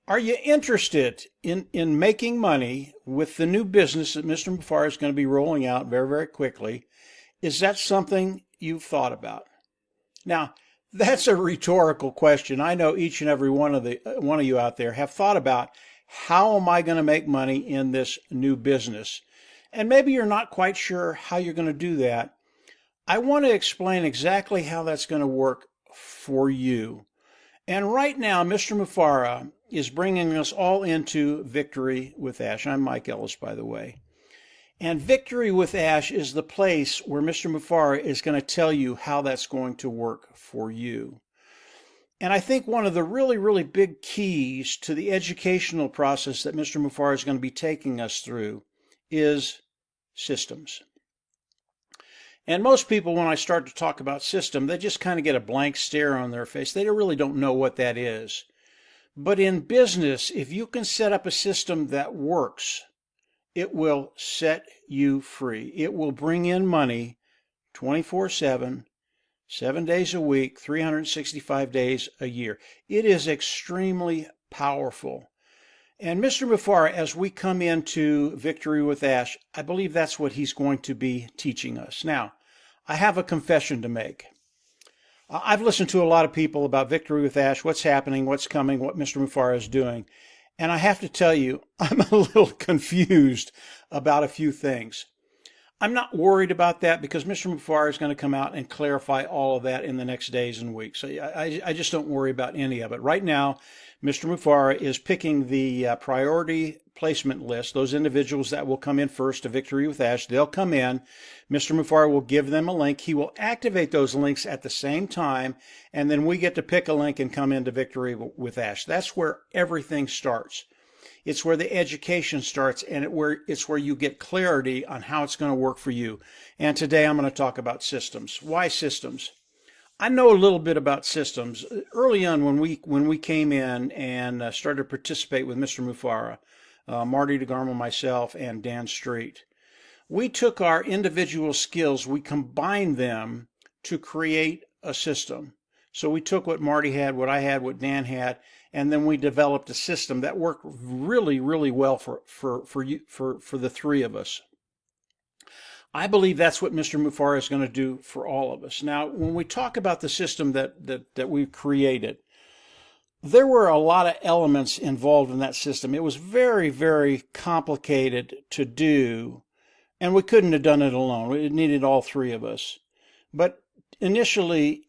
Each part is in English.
Are you interested in making money with the new business that Mr. Mufar is going to be rolling out very, very quickly? Is that something you've thought about? Now, that's a rhetorical question. I know each and every one of you out there have thought about, how am I going to make money in this new business? And maybe you're not quite sure how you're going to do that. I want to explain exactly how that's going to work for you. And right now, Mr. Mufara is bringing us all into Victory with Ash. I'm Mike Ellis, by the way. And Victory with Ash is the place where Mr. Mufara is going to tell you how that's going to work for you. And I think one of the really, really big keys to the educational process that Mr. Mufara is going to be taking us through is systems. And most people, when I start to talk about system, they just kind of get a blank stare on their face. They really don't know what that is. But in business, if you can set up a system that works, it will set you free. It will bring in money 24/7, 7 days a week, 365 days a year. It is extremely powerful. And Mr. Mufara, as we come into Victory with Ash, I believe that's what he's going to be teaching us. Now, I have a confession to make. I've listened to a lot of people about Victory with Ash, what's happening, what's coming, what Mr. Mufara is doing. And I have to tell you, I'm a little confused about a few things. I'm not worried about that because Mr. Mufara is going to come out and clarify all of that in the next days and weeks. So I just don't worry about any of it. Right now, Mr. Mufara is picking the priority placement list, those individuals that will come in first to Victory with Ash. They'll come in. Mr. Mufara will give them a link. He will activate those links at the same time, and then we get to pick a link and come into Victory with Ash. That's where everything starts. It's where the education starts, and it's where you get clarity on how it's going to work for you. And today I'm going to talk about systems. Why systems? I know a little bit about systems. Early on, when we came in and started to participate with Mr. Mufara, Marty DeGarmo, myself, and Dan Street, we took our individual skills, we combined them to create a system. So we took what Marty had, what I had, what Dan had, and then we developed a system that worked really, really well for the three of us. I believe that's what Mr. Mufara is going to do for all of us. Now, when we talk about the system that we've created, there were a lot of elements involved in that system. It was very, very complicated to do, and we couldn't have done it alone. It needed all three of us. But initially,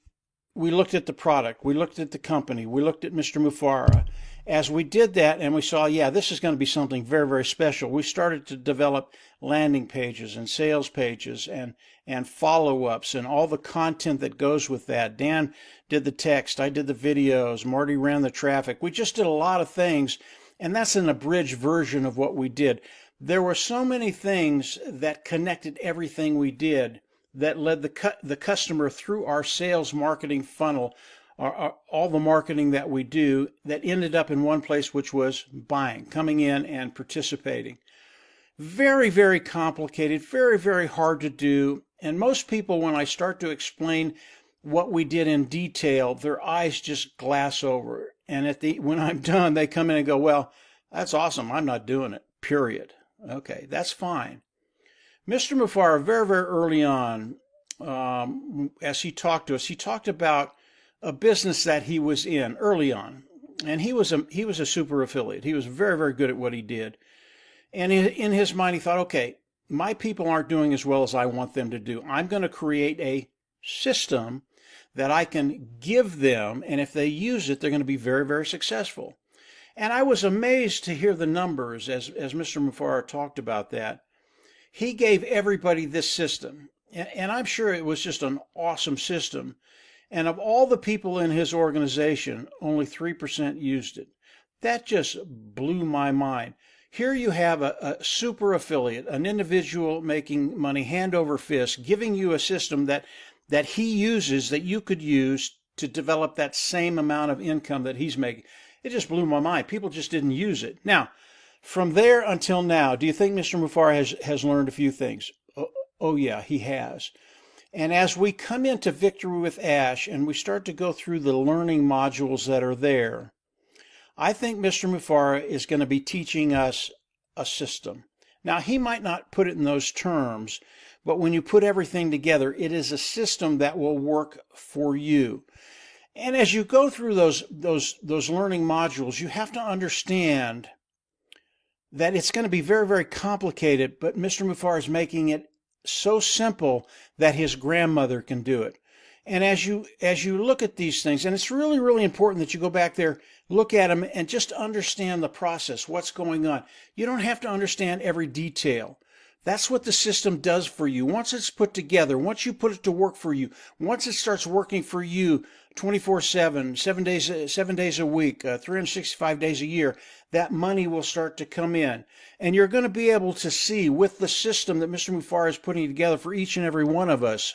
we looked at the product, we looked at the company, we looked at Mr. Mufara. As we did that and we saw, yeah, this is going to be something very, very special, we started to develop landing pages and sales pages and follow-ups and all the content that goes with that. Dan did the text, I did the videos, Marty ran the traffic. We just did a lot of things, and that's an abridged version of what we did. There were so many things that connected everything we did that led the customer through our sales marketing funnel, all the marketing that we do, that ended up in one place, which was buying, coming in and participating. Very, very complicated, very, very hard to do. And most people, when I start to explain what we did in detail, their eyes just glass over. And when I'm done, they come in and go, well, that's awesome. I'm not doing it, period. Okay, that's fine. Mr. Mufara, very, very early on, as he talked to us, he talked about a business that he was in early on. And he was a super affiliate. He was very, very good at what he did. And in his mind, he thought, okay, my people aren't doing as well as I want them to do. I'm going to create a system that I can give them, and if they use it, they're going to be very, very successful. And I was amazed to hear the numbers as Mr. Mufara talked about that. He gave everybody this system, and I'm sure it was just an awesome system. And of all the people in his organization, only 3% used it. That just blew my mind. Here you have a super affiliate, an individual making money hand over fist, giving you a system that he uses, that you could use to develop that same amount of income that he's making. It just blew my mind. People just didn't use it. Now, from there until now, do you think Mr. Mufara has learned a few things? Oh yeah, he has. And as we come into Victory with Ash and we start to go through the learning modules that are there, I think Mr. Mufara is going to be teaching us a system. Now, he might not put it in those terms, but when you put everything together, it is a system that will work for you. And as you go through those learning modules, you have to understand that it's going to be very, very complicated, but Mr. Mufara is making it so simple that his grandmother can do it. And as you look at these things, and it's really, really important that you go back there, look at them, and just understand the process, what's going on. You don't have to understand every detail. That's what the system does for you. Once it's put together, once you put it to work for you, once it starts working for you 24/7, 7 days a week, 365 days a year, that money will start to come in. And you're going to be able to see with the system that Mr. Mufara is putting together for each and every one of us,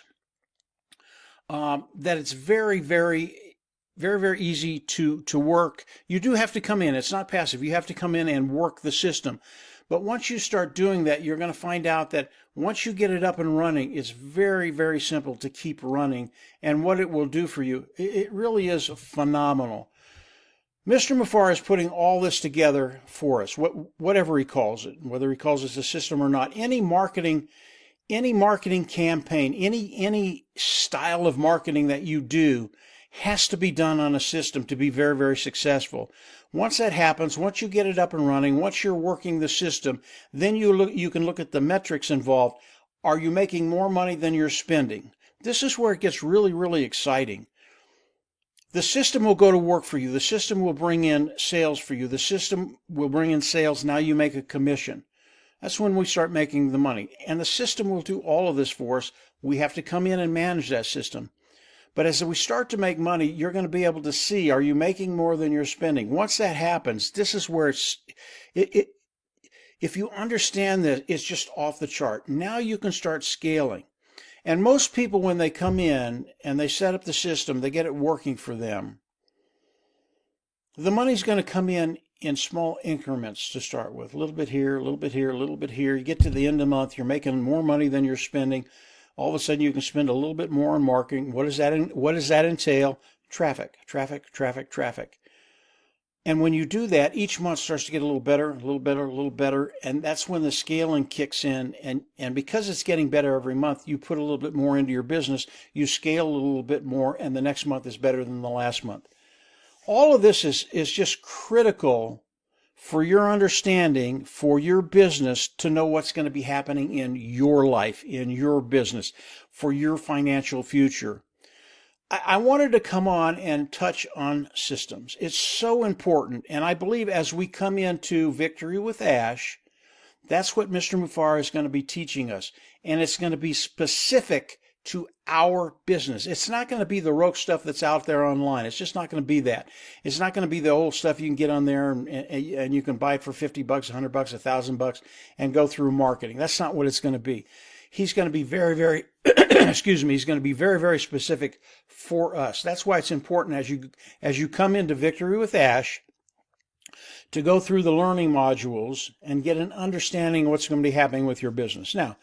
that it's very, very, very, very easy to work. You do have to come in. It's not passive. You have to come in and work the system. But once you start doing that, you're going to find out that once you get it up and running, it's very, very simple to keep running. And what it will do for you, it really is phenomenal. Mr. Mufara is putting all this together for us, whatever he calls it, whether he calls it a system or not. Any marketing campaign, any style of marketing that you do has to be done on a system to be very, very successful. Once that happens, once you get it up and running, once you're working the system, then you can look at the metrics involved. Are you making more money than you're spending? This is where it gets really, really exciting. The system will go to work for you. The system will bring in sales for you. The system will bring in sales. Now you make a commission. That's when we start making the money. And the system will do all of this for us. We have to come in and manage that system. But as we start to make money, you're going to be able to see, are you making more than you're spending? Once that happens, this is where if you understand that, it's just off the chart. Now you can start scaling. And most people, when they come in and they set up the system, they get it working for them. The money's going to come in small increments to start with. A little bit here, a little bit here, a little bit here. You get to the end of the month, you're making more money than you're spending. All of a sudden, you can spend a little bit more on marketing. What does that entail? Traffic, traffic, traffic, traffic. And when you do that, each month starts to get a little better, a little better, a little better. And that's when the scaling kicks in. And because it's getting better every month, you put a little bit more into your business. You scale a little bit more, and the next month is better than the last month. All of this is just critical for your understanding, for your business to know what's going to be happening in your life, in your business, for your financial future. I wanted to come on and touch on systems. It's so important. And I believe as we come into Victory with Ash, that's what Mr. Mufara is going to be teaching us. And it's going to be specific to our business. It's not going to be the rogue stuff that's out there online. It's just not going to be that. It's not going to be the old stuff you can get on there and you can buy it for $50, $100, $1,000 and go through marketing. That's not what it's going to be. He's going to be very, very, excuse me, he's going to be very, very specific for us. That's why it's important as you come into Victory with Ash to go through the learning modules and get an understanding of what's going to be happening with your business. Now,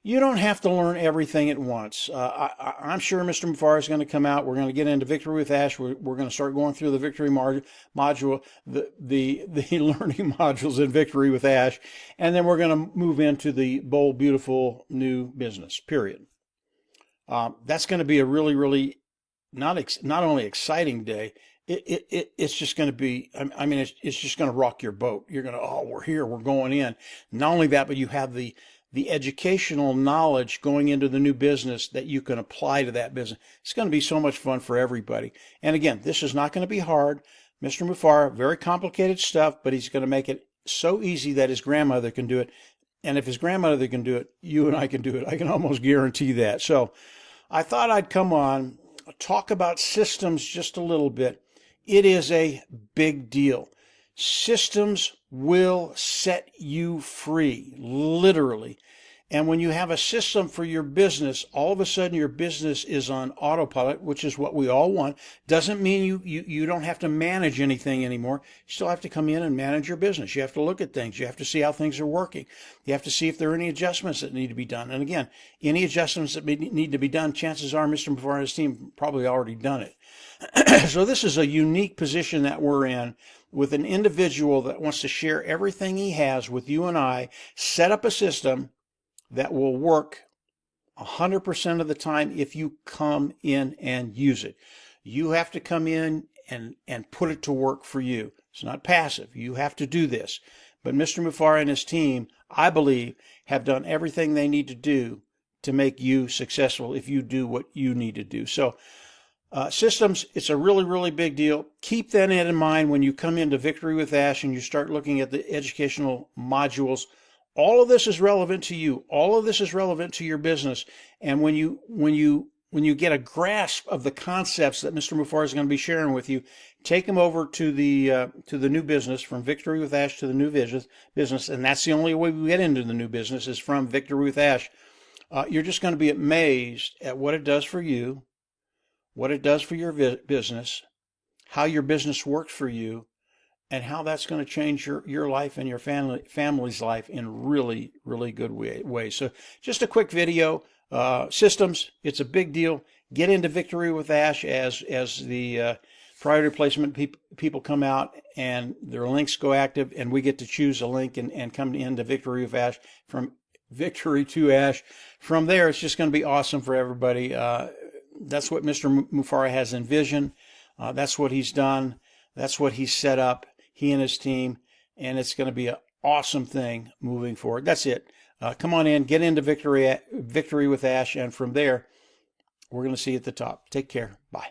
you don't have to learn everything at once. I'm sure Mr. Mufara is going to come out. We're going to get into Victory with Ash. We're going to start going through the Victory module, the learning modules in Victory with Ash, and then we're going to move into the bold, beautiful new business. Period. That's going to be a really, really not only exciting day. It's just going to be. I mean, it's just going to rock your boat. You're going to, oh, we're here. We're going in. Not only that, but you have the educational knowledge going into the new business that you can apply to that business. It's going to be so much fun for everybody. And again, this is not going to be hard. Mr. Mufara, very complicated stuff, but he's going to make it so easy that his grandmother can do it. And if his grandmother can do it, you and I can do it. I can almost guarantee that. So I thought I'd come on, talk about systems just a little bit. It is a big deal. Systems will set you free, literally. And when you have a system for your business, all of a sudden your business is on autopilot, which is what we all want. Doesn't mean you don't have to manage anything anymore. You still have to come in and manage your business. You have to look at things. You have to see how things are working. You have to see if there are any adjustments that need to be done. And again, any adjustments that need to be done, chances are Mr. Mufara's team probably already done it. So this is a unique position that we're in. with an individual that wants to share everything he has with you and I, set up a system that will work 100% of the time if you come in and use it. You have to come in and put it to work for you. It's not passive. You have to do this. But Mr. Mufareh and his team, I believe, have done everything they need to do to make you successful if you do what you need to do. So systems, it's a really, really big deal. Keep that in mind when you come into Victory with Ash and you start looking at the educational modules. All of this is relevant to you. All of this is relevant to your business. And when you get a grasp of the concepts that Mr. Mufareh is going to be sharing with you, take them over to the new business, from Victory with Ash to the new business, and that's the only way we get into the new business is from Victory with Ash. You're just going to be amazed at what it does for you, what it does for your business, how your business works for you, and how that's going to change your life and your family's life in really, really good ways. So just a quick video. Systems, it's a big deal. Get into Victory with Ash as the priority placement people come out and their links go active, and we get to choose a link and come into Victory with Ash, from Victory to Ash. From there, it's just going to be awesome for everybody. That's what Mr. Mufareh has envisioned. That's what he's done. That's what he's set up, he and his team, and it's going to be an awesome thing moving forward. That's it. Come on in, get into Victory with Ash, and from there, we're going to see you at the top. Take care. Bye.